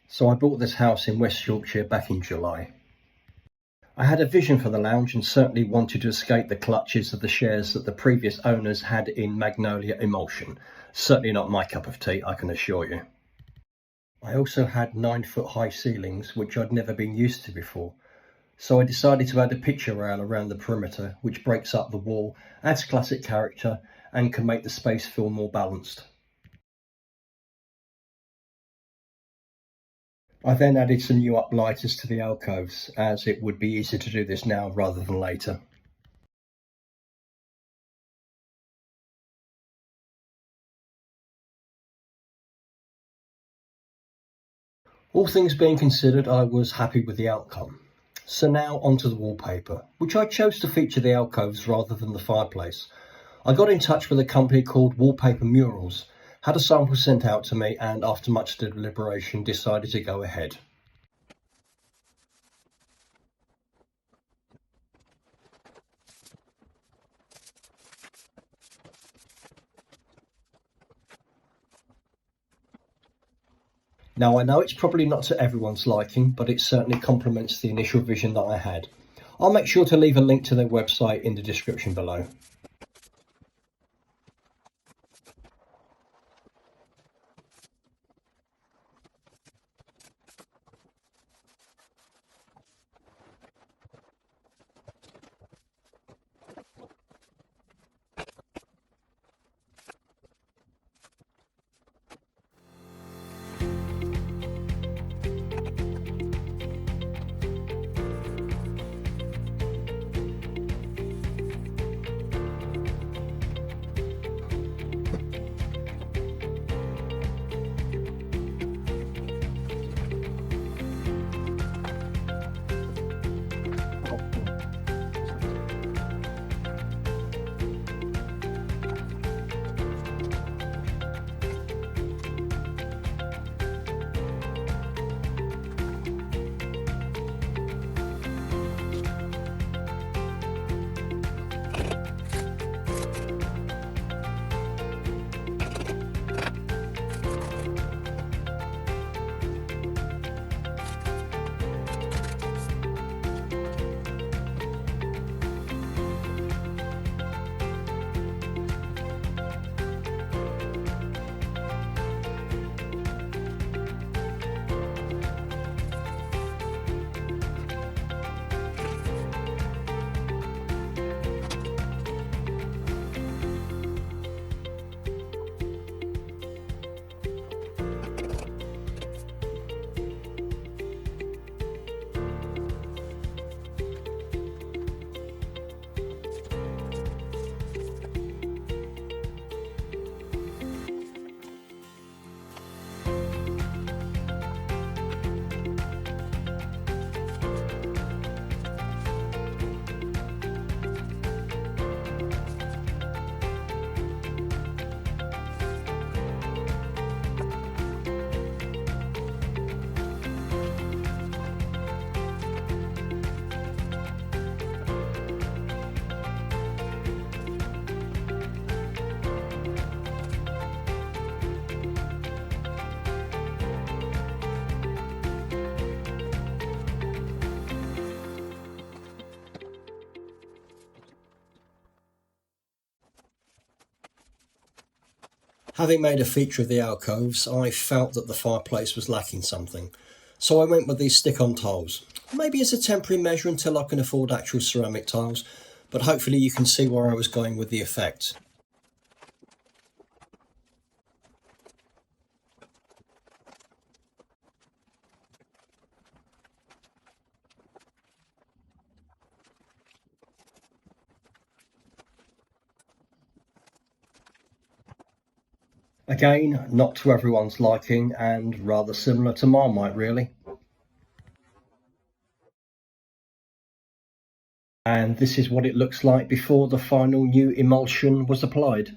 So I bought this house in West Yorkshire back in July. I had a vision for the lounge and certainly wanted to escape the clutches of the shares that the previous owners had in magnolia emulsion. Certainly not my cup of tea, I can assure you. I also had 9-foot high ceilings, which I'd never been used to before. So I decided to add a picture rail around the perimeter, which breaks up the wall, adds classic character, and can make the space feel more balanced. I then added some new uplighters to the alcoves, as it would be easier to do this now rather than later. All things being considered, I was happy with the outcome. So now onto the wallpaper, which I chose to feature the alcoves rather than the fireplace. I got in touch with a company called Wallpaper Murals, had a sample sent out to me, and after much deliberation decided to go ahead. Now I know it's probably not to everyone's liking, but it certainly complements the initial vision that I had. I'll make sure to leave a link to their website in the description below. Having made a feature of the alcoves, I felt that the fireplace was lacking something. So I went with these stick-on tiles. Maybe as a temporary measure until I can afford actual ceramic tiles, but hopefully you can see where I was going with the effect. Again, not to everyone's liking and rather similar to Marmite really. And this is what it looks like before the final new emulsion was applied.